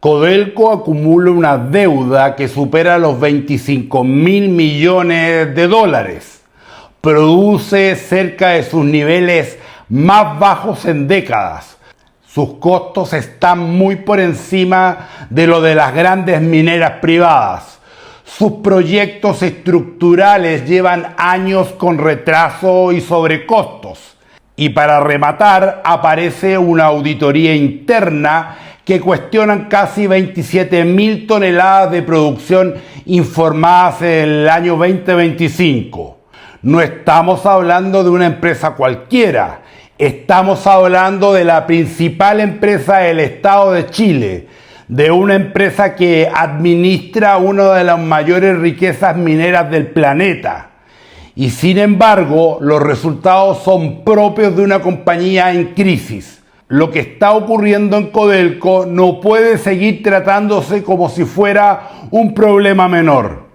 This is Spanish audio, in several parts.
Codelco acumula una deuda que supera los 25.000 millones de dólares. Produce cerca de sus niveles más bajos en décadas. Sus costos están muy por encima de lo de las grandes mineras privadas. Sus proyectos estructurales llevan años con retraso y sobrecostos. Y para rematar, aparece una auditoría interna que cuestionan casi 27.000 toneladas de producción informadas en el año 2025. No estamos hablando de una empresa cualquiera, estamos hablando de la principal empresa del Estado de Chile, de una empresa que administra una de las mayores riquezas mineras del planeta. Y sin embargo, los resultados son propios de una compañía en crisis. Lo que está ocurriendo en Codelco no puede seguir tratándose como si fuera un problema menor.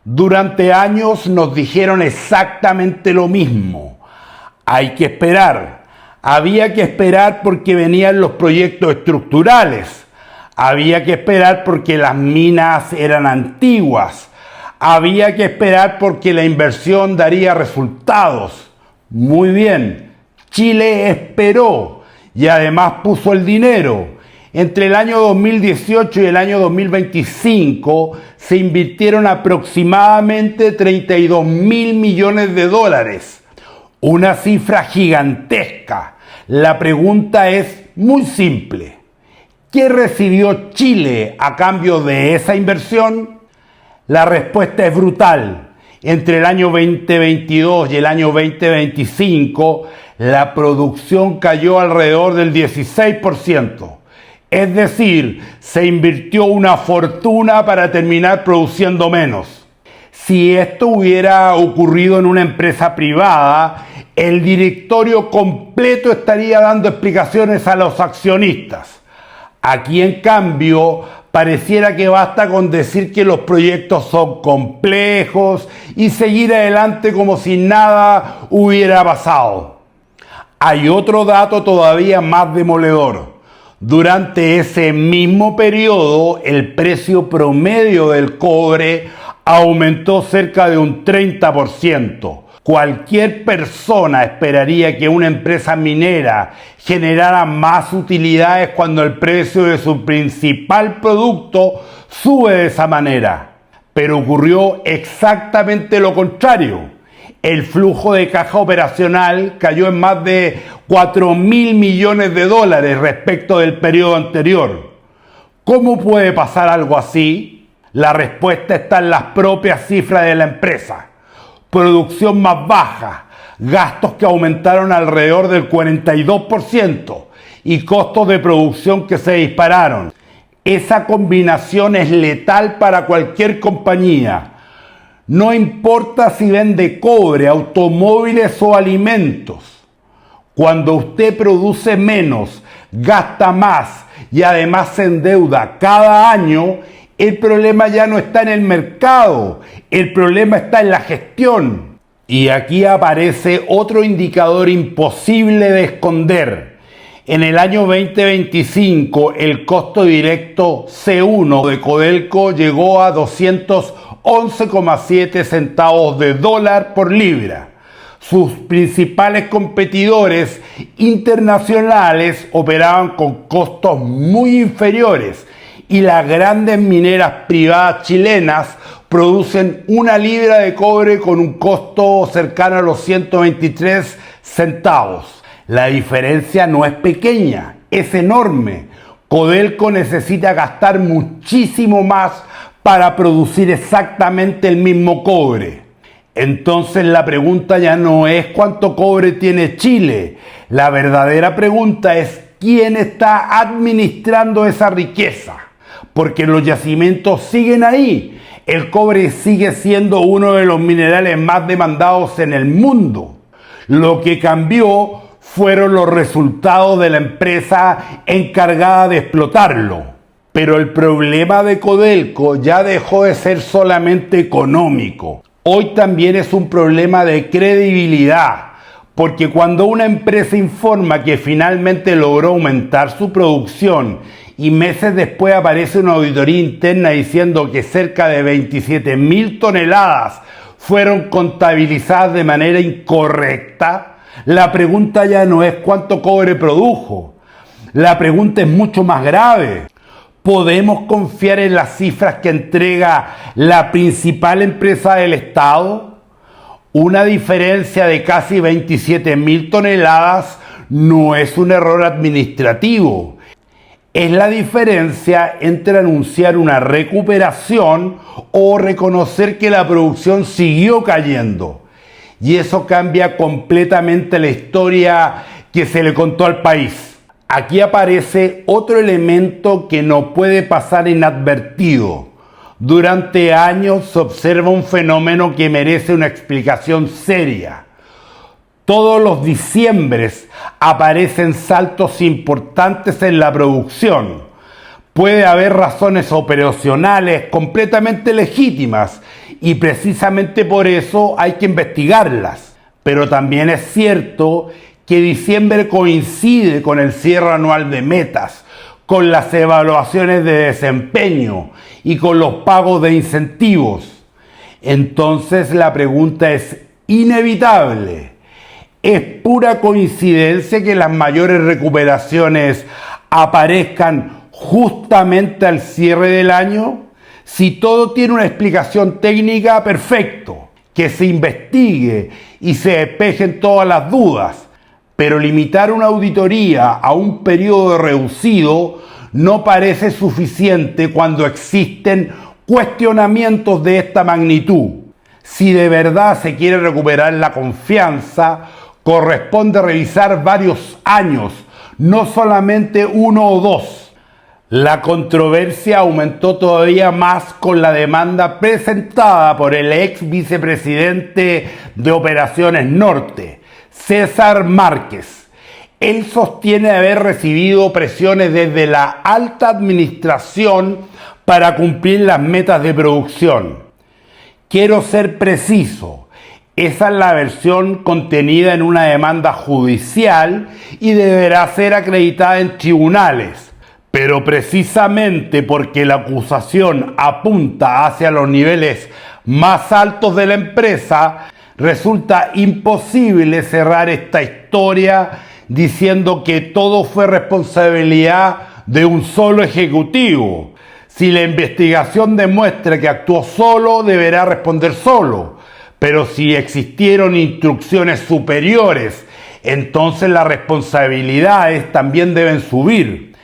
Durante años nos dijeron exactamente lo mismo. Hay que esperar. Había que esperar porque venían los proyectos estructurales. Había que esperar porque las minas eran antiguas. Había que esperar porque la inversión daría resultados. Muy bien, Chile esperó y además puso el dinero. Entre el año 2018 y el año 2025 se invirtieron aproximadamente 32.000 millones de dólares. Una cifra gigantesca. La pregunta es muy simple. ¿Qué recibió Chile a cambio de esa inversión? La respuesta es brutal. Entre el año 2022 y el año 2025, la producción cayó alrededor del 16%. Es decir, se invirtió una fortuna para terminar produciendo menos. Si esto hubiera ocurrido en una empresa privada, el directorio completo estaría dando explicaciones a los accionistas. Aquí, en cambio, pareciera que basta con decir que los proyectos son complejos y seguir adelante como si nada hubiera pasado. Hay otro dato todavía más demoledor. Durante ese mismo periodo, el precio promedio del cobre aumentó cerca de un 30%. Cualquier persona esperaría que una empresa minera generara más utilidades cuando el precio de su principal producto sube de esa manera. Pero ocurrió exactamente lo contrario. El flujo de caja operacional cayó en más de 4.000 millones de dólares respecto del periodo anterior. ¿Cómo puede pasar algo así? La respuesta está en las propias cifras de la empresa. Producción más baja, gastos que aumentaron alrededor del 42% y costos de producción que se dispararon. Esa combinación es letal para cualquier compañía. No importa si vende cobre, automóviles o alimentos. Cuando usted produce menos, gasta más y además se endeuda cada año, el problema ya no está en el mercado, el problema está en la gestión. Y aquí aparece otro indicador imposible de esconder. En el año 2025, el costo directo C1 de Codelco llegó a 211,7 centavos de dólar por libra. Sus principales competidores internacionales operaban con costos muy inferiores y las grandes mineras privadas chilenas producen una libra de cobre con un costo cercano a los 123 centavos. La diferencia no es pequeña, es enorme. Codelco necesita gastar muchísimo más para producir exactamente el mismo cobre. Entonces la pregunta ya no es cuánto cobre tiene Chile. La verdadera pregunta es quién está administrando esa riqueza. Porque los yacimientos siguen ahí. El cobre sigue siendo uno de los minerales más demandados en el mundo. Lo que cambió fueron los resultados de la empresa encargada de explotarlo. Pero el problema de Codelco ya dejó de ser solamente económico. Hoy también es un problema de credibilidad, Porque cuando una empresa informa que finalmente logró aumentar su producción y meses después aparece una auditoría interna diciendo que cerca de 27.000 toneladas fueron contabilizadas de manera incorrecta, la pregunta ya no es cuánto cobre produjo. La pregunta es mucho más grave. ¿Podemos confiar en las cifras que entrega la principal empresa del Estado? Una diferencia de casi 27.000 toneladas no es un error administrativo. Es la diferencia entre anunciar una recuperación o reconocer que la producción siguió cayendo. Y eso cambia completamente la historia que se le contó al país. Aquí aparece otro elemento que no puede pasar inadvertido. Durante años se observa un fenómeno que merece una explicación seria. Todos los diciembres aparecen saltos importantes en la producción. Puede haber razones operacionales completamente legítimas y precisamente por eso hay que investigarlas. Pero también es cierto que diciembre coincide con el cierre anual de metas, con las evaluaciones de desempeño y con los pagos de incentivos. Entonces la pregunta es inevitable. ¿Es pura coincidencia que las mayores recuperaciones aparezcan justamente al cierre del año? Si todo tiene una explicación técnica, perfecto, que se investigue y se despejen todas las dudas. Pero limitar una auditoría a un periodo reducido no parece suficiente cuando existen cuestionamientos de esta magnitud. Si de verdad se quiere recuperar la confianza, corresponde revisar varios años, no solamente uno o dos. La controversia aumentó todavía más con la demanda presentada por el ex vicepresidente de Operaciones Norte, César Márquez. Él sostiene haber recibido presiones desde la alta administración para cumplir las metas de producción. Quiero ser preciso, esa es la versión contenida en una demanda judicial y deberá ser acreditada en tribunales. Pero precisamente porque la acusación apunta hacia los niveles más altos de la empresa, resulta imposible cerrar esta historia diciendo que todo fue responsabilidad de un solo ejecutivo. Si la investigación demuestra que actuó solo, deberá responder solo. Pero si existieron instrucciones superiores, entonces las responsabilidades también deben subir.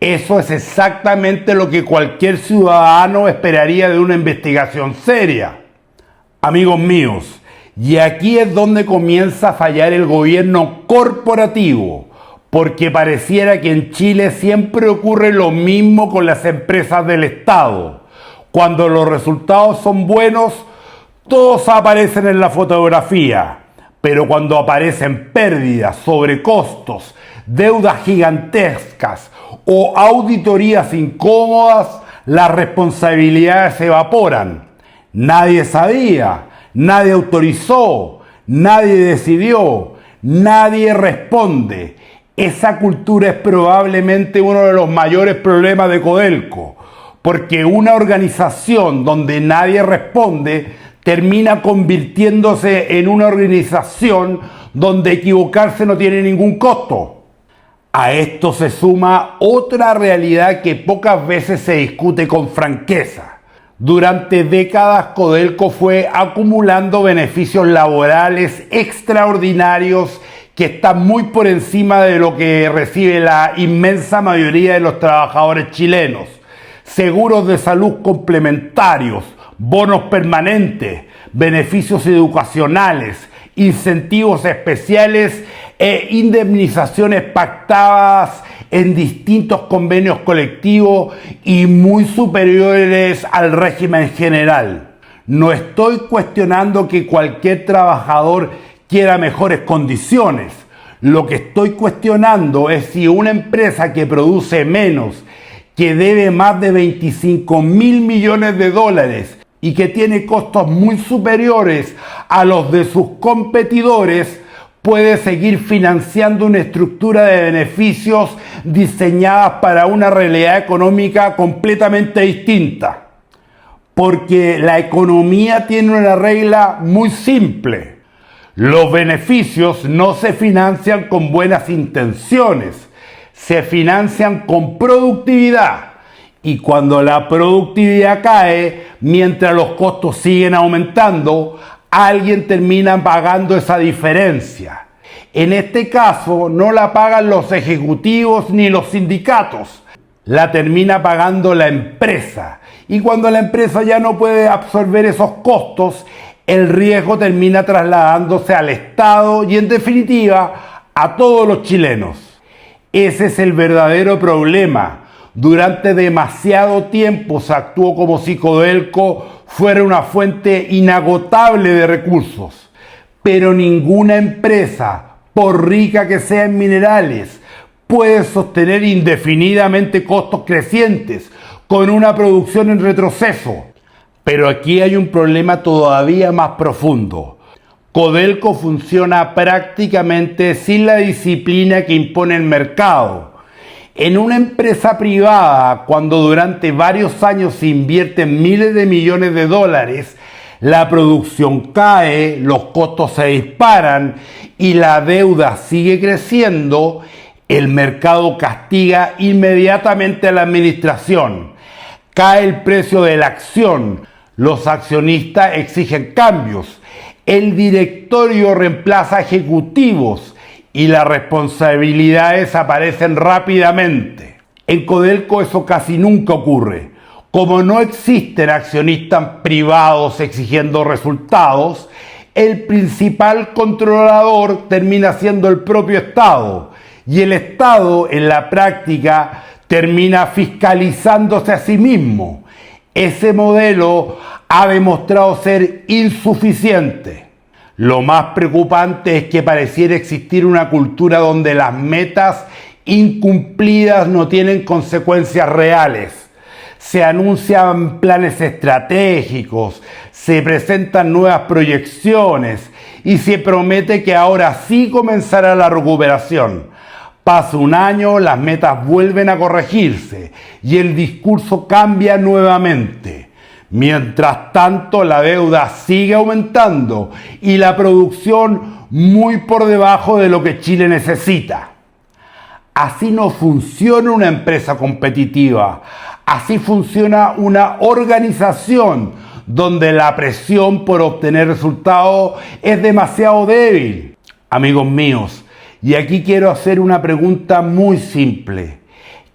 Eso es exactamente lo que cualquier ciudadano esperaría de una investigación seria. Amigos míos, y aquí es donde comienza a fallar el gobierno corporativo, porque pareciera que en Chile siempre ocurre lo mismo con las empresas del Estado. Cuando los resultados son buenos, todos aparecen en la fotografía, pero cuando aparecen pérdidas, sobrecostos, deudas gigantescas o auditorías incómodas, las responsabilidades se evaporan. Nadie sabía, nadie autorizó, nadie decidió, nadie responde. Esa cultura es probablemente uno de los mayores problemas de Codelco, porque una organización donde nadie responde termina convirtiéndose en una organización donde equivocarse no tiene ningún costo. A esto se suma otra realidad que pocas veces se discute con franqueza. Durante décadas Codelco fue acumulando beneficios laborales extraordinarios que están muy por encima de lo que recibe la inmensa mayoría de los trabajadores chilenos. Seguros de salud complementarios, bonos permanentes, beneficios educacionales, incentivos especiales e indemnizaciones pactadas en distintos convenios colectivos y muy superiores al régimen general. No estoy cuestionando que cualquier trabajador quiera mejores condiciones. Lo que estoy cuestionando es si una empresa que produce menos, que debe más de 25.000 millones de dólares y que tiene costos muy superiores a los de sus competidores, puede seguir financiando una estructura de beneficios diseñadas para una realidad económica completamente distinta. Porque la economía tiene una regla muy simple. Los beneficios no se financian con buenas intenciones, se financian con productividad. Y cuando la productividad cae, mientras los costos siguen aumentando, alguien termina pagando esa diferencia. En este caso, no la pagan los ejecutivos ni los sindicatos, la termina pagando la empresa. Y cuando la empresa ya no puede absorber esos costos, el riesgo termina trasladándose al Estado y, en definitiva, a todos los chilenos. Ese es el verdadero problema. Durante demasiado tiempo se actuó como si Codelco fuera una fuente inagotable de recursos. Pero ninguna empresa, por rica que sea en minerales, puede sostener indefinidamente costos crecientes con una producción en retroceso. Pero aquí hay un problema todavía más profundo. Codelco funciona prácticamente sin la disciplina que impone el mercado. En una empresa privada, cuando durante varios años se invierten miles de millones de dólares, la producción cae, los costos se disparan y la deuda sigue creciendo, el mercado castiga inmediatamente a la administración. Cae el precio de la acción, los accionistas exigen cambios, el directorio reemplaza ejecutivos y las responsabilidades aparecen rápidamente. En Codelco eso casi nunca ocurre. Como no existen accionistas privados exigiendo resultados, el principal controlador termina siendo el propio Estado, y el Estado en la práctica termina fiscalizándose a sí mismo. Ese modelo ha demostrado ser insuficiente. Lo más preocupante es que pareciera existir una cultura donde las metas incumplidas no tienen consecuencias reales. Se anuncian planes estratégicos, se presentan nuevas proyecciones y se promete que ahora sí comenzará la recuperación. Pasa un año, las metas vuelven a corregirse y el discurso cambia nuevamente. Mientras tanto, la deuda sigue aumentando y la producción muy por debajo de lo que Chile necesita. Así no funciona una empresa competitiva. Así funciona una organización donde la presión por obtener resultados es demasiado débil. Amigos míos, y aquí quiero hacer una pregunta muy simple.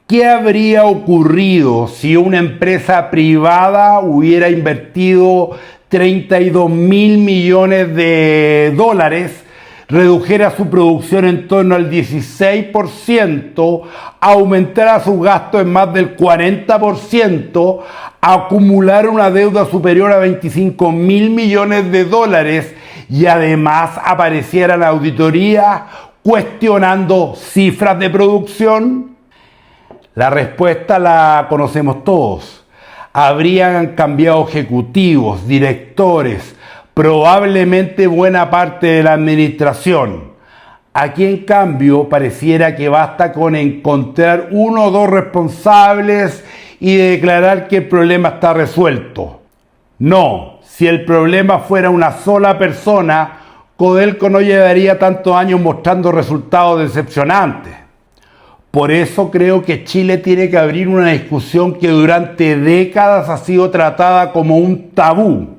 ¿Qué habría ocurrido si una empresa privada hubiera invertido 32 mil millones de dólares, redujera su producción en torno al 16%, aumentara sus gastos en más del 40%, acumulara una deuda superior a 25 mil millones de dólares y además apareciera la auditoría cuestionando cifras de producción? La respuesta la conocemos todos. Habrían cambiado ejecutivos, directores, probablemente buena parte de la administración. Aquí, en cambio, pareciera que basta con encontrar uno o dos responsables y declarar que el problema está resuelto. No, si el problema fuera una sola persona, Codelco no llevaría tantos años mostrando resultados decepcionantes. Por eso creo que Chile tiene que abrir una discusión que durante décadas ha sido tratada como un tabú.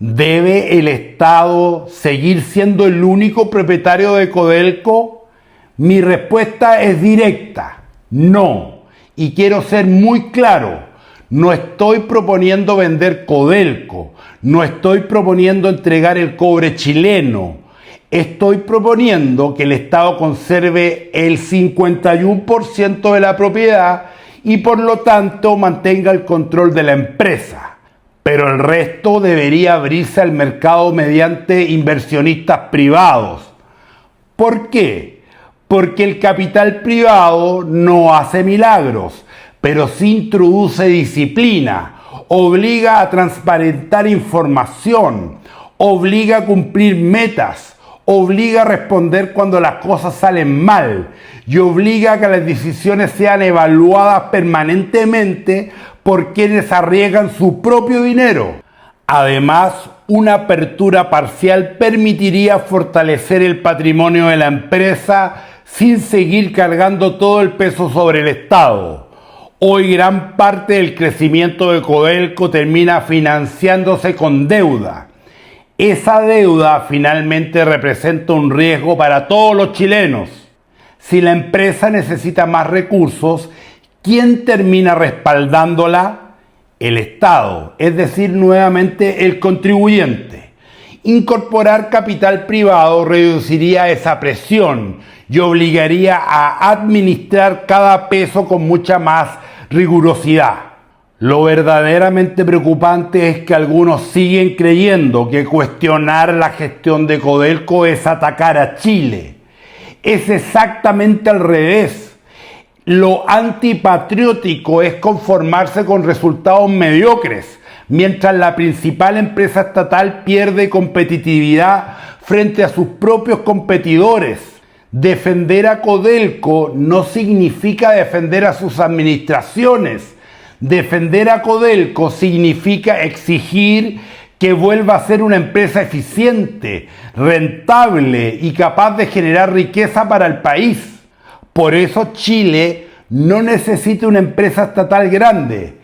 ¿Debe el Estado seguir siendo el único propietario de Codelco? Mi respuesta es directa, no. Y quiero ser muy claro, no estoy proponiendo vender Codelco, no estoy proponiendo entregar el cobre chileno. Estoy proponiendo que el Estado conserve el 51% de la propiedad y por lo tanto mantenga el control de la empresa. Pero el resto debería abrirse al mercado mediante inversionistas privados. ¿Por qué? Porque el capital privado no hace milagros, pero sí introduce disciplina, obliga a transparentar información, obliga a cumplir metas, obliga a responder cuando las cosas salen mal y obliga a que las decisiones sean evaluadas permanentemente por quienes arriesgan su propio dinero. Además, una apertura parcial permitiría fortalecer el patrimonio de la empresa sin seguir cargando todo el peso sobre el Estado. Hoy gran parte del crecimiento de Codelco termina financiándose con deuda. Esa deuda finalmente representa un riesgo para todos los chilenos. Si la empresa necesita más recursos, ¿quién termina respaldándola? El Estado, es decir, nuevamente el contribuyente. Incorporar capital privado reduciría esa presión y obligaría a administrar cada peso con mucha más rigurosidad. Lo verdaderamente preocupante es que algunos siguen creyendo que cuestionar la gestión de Codelco es atacar a Chile. Es exactamente al revés. Lo antipatriótico es conformarse con resultados mediocres, mientras la principal empresa estatal pierde competitividad frente a sus propios competidores. Defender a Codelco no significa defender a sus administraciones. Defender a Codelco significa exigir que vuelva a ser una empresa eficiente, rentable y capaz de generar riqueza para el país. Por eso Chile no necesita una empresa estatal grande.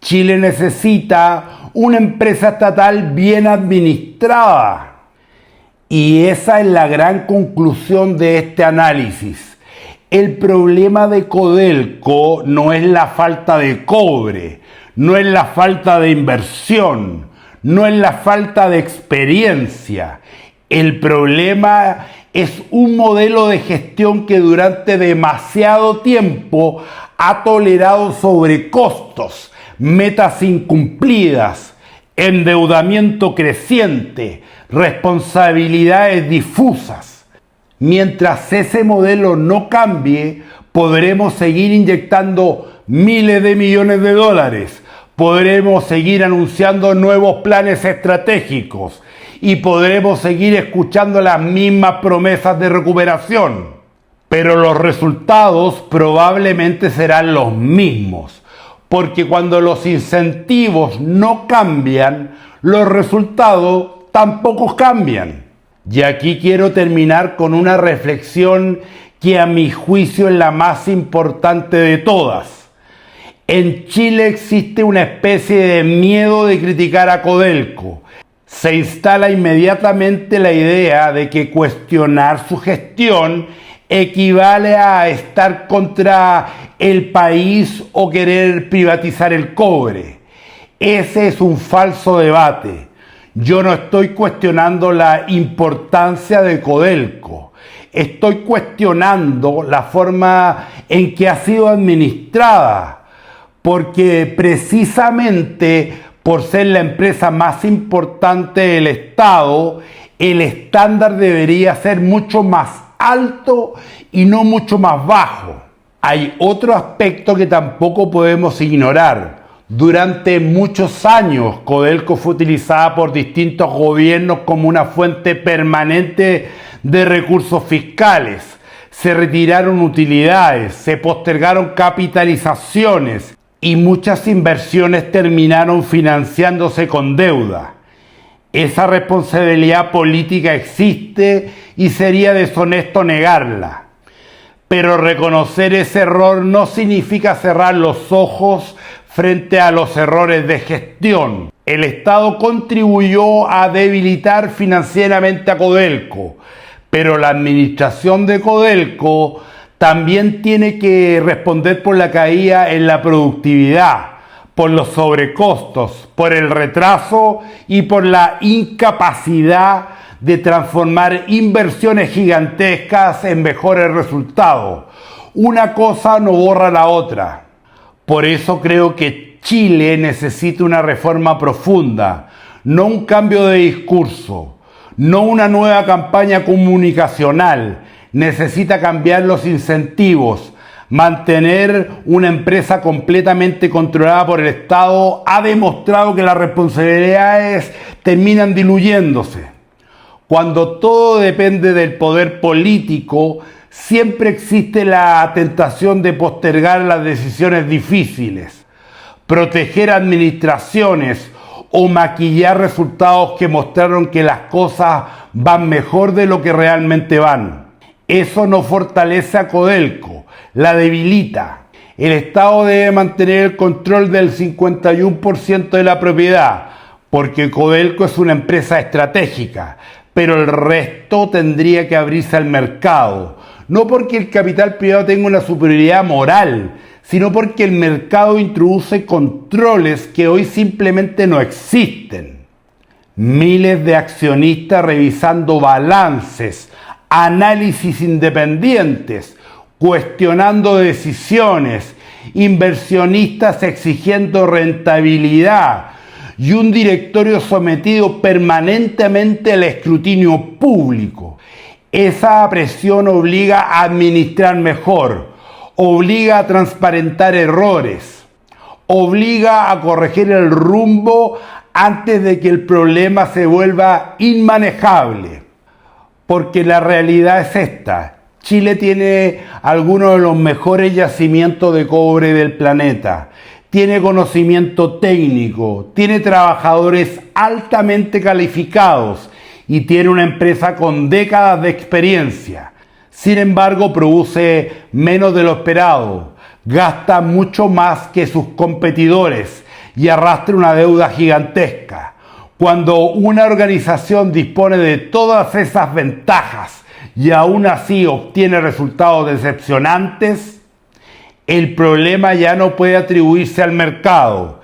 Chile necesita una empresa estatal bien administrada. Y esa es la gran conclusión de este análisis. El problema de Codelco no es la falta de cobre, no es la falta de inversión, no es la falta de experiencia. El problema es un modelo de gestión que durante demasiado tiempo ha tolerado sobrecostos, metas incumplidas, endeudamiento creciente, responsabilidades difusas. Mientras ese modelo no cambie, podremos seguir inyectando miles de millones de dólares, podremos seguir anunciando nuevos planes estratégicos y podremos seguir escuchando las mismas promesas de recuperación. Pero los resultados probablemente serán los mismos, porque cuando los incentivos no cambian, los resultados tampoco cambian. Y aquí quiero terminar con una reflexión que a mi juicio es la más importante de todas. En Chile existe una especie de miedo de criticar a Codelco. Se instala inmediatamente la idea de que cuestionar su gestión equivale a estar contra el país o querer privatizar el cobre. Ese es un falso debate. Yo no estoy cuestionando la importancia de Codelco. Estoy cuestionando la forma en que ha sido administrada, porque precisamente por ser la empresa más importante del Estado, el estándar debería ser mucho más alto y no mucho más bajo. Hay otro aspecto que tampoco podemos ignorar. Durante muchos años, Codelco fue utilizada por distintos gobiernos como una fuente permanente de recursos fiscales. Se retiraron utilidades, se postergaron capitalizaciones y muchas inversiones terminaron financiándose con deuda. Esa responsabilidad política existe y sería deshonesto negarla. Pero reconocer ese error no significa cerrar los ojos frente a los errores de gestión. El Estado contribuyó a debilitar financieramente a Codelco, pero la administración de Codelco también tiene que responder por la caída en la productividad, por los sobrecostos, por el retraso y por la incapacidad de transformar inversiones gigantescas en mejores resultados. Una cosa no borra la otra. Por eso creo que Chile necesita una reforma profunda, no un cambio de discurso, no una nueva campaña comunicacional. Necesita cambiar los incentivos. Mantener una empresa completamente controlada por el Estado ha demostrado que las responsabilidades terminan diluyéndose. Cuando todo depende del poder político, siempre existe la tentación de postergar las decisiones difíciles, proteger administraciones o maquillar resultados que mostraron que las cosas van mejor de lo que realmente van. Eso no fortalece a Codelco, la debilita. El Estado debe mantener el control del 51% de la propiedad, porque Codelco es una empresa estratégica, pero el resto tendría que abrirse al mercado, no porque el capital privado tenga una superioridad moral, sino porque el mercado introduce controles que hoy simplemente no existen. Miles de accionistas revisando balances, análisis independientes, cuestionando decisiones, inversionistas exigiendo rentabilidad y un directorio sometido permanentemente al escrutinio público. Esa presión obliga a administrar mejor, obliga a transparentar errores, obliga a corregir el rumbo antes de que el problema se vuelva inmanejable. Porque la realidad es esta: Chile tiene algunos de los mejores yacimientos de cobre del planeta, tiene conocimiento técnico, tiene trabajadores altamente calificados y tiene una empresa con décadas de experiencia. Sin embargo, produce menos de lo esperado, gasta mucho más que sus competidores y arrastra una deuda gigantesca. Cuando una organización dispone de todas esas ventajas y aún así obtiene resultados decepcionantes, el problema ya no puede atribuirse al mercado,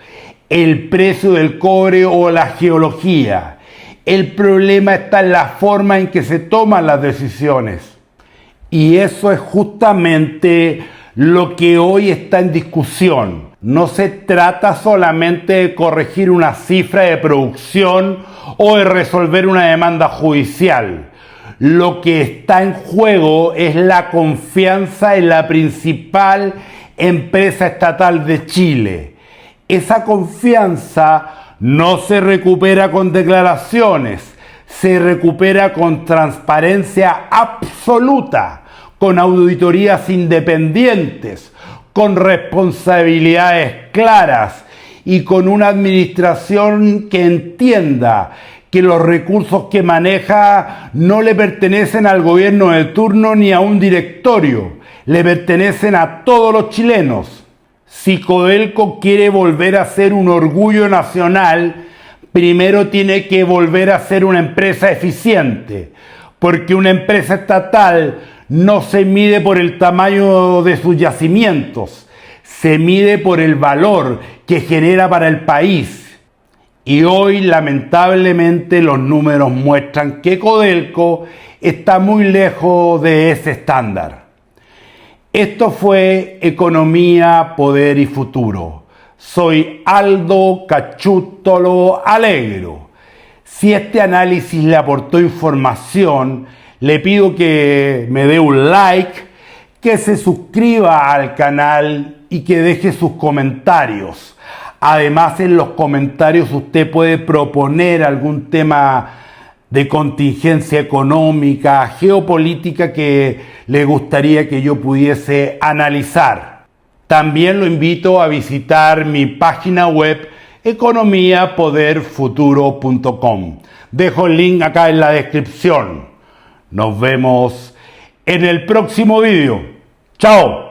el precio del cobre o la geología. El problema está en la forma en que se toman las decisiones. Y eso es justamente lo que hoy está en discusión. No se trata solamente de corregir una cifra de producción o de resolver una demanda judicial. Lo que está en juego es la confianza en la principal empresa estatal de Chile. Esa confianza no se recupera con declaraciones, se recupera con transparencia absoluta, con auditorías independientes, con responsabilidades claras y con una administración que entienda que los recursos que maneja no le pertenecen al gobierno de turno ni a un directorio, le pertenecen a todos los chilenos. Si Codelco quiere volver a ser un orgullo nacional, primero tiene que volver a ser una empresa eficiente, porque una empresa estatal no se mide por el tamaño de sus yacimientos, se mide por el valor que genera para el país. Y hoy, lamentablemente, los números muestran que Codelco está muy lejos de ese estándar. Esto fue Economía, Poder y Futuro. Soy Aldo Cachútolo Alegro. Si este análisis le aportó información, le pido que me dé un like, que se suscriba al canal y que deje sus comentarios. Además, en los comentarios usted puede proponer algún tema de contingencia económica, geopolítica que le gustaría que yo pudiese analizar. También lo invito a visitar mi página web economiapoderfuturo.com. Dejo el link acá en la descripción. Nos vemos en el próximo vídeo. ¡Chao!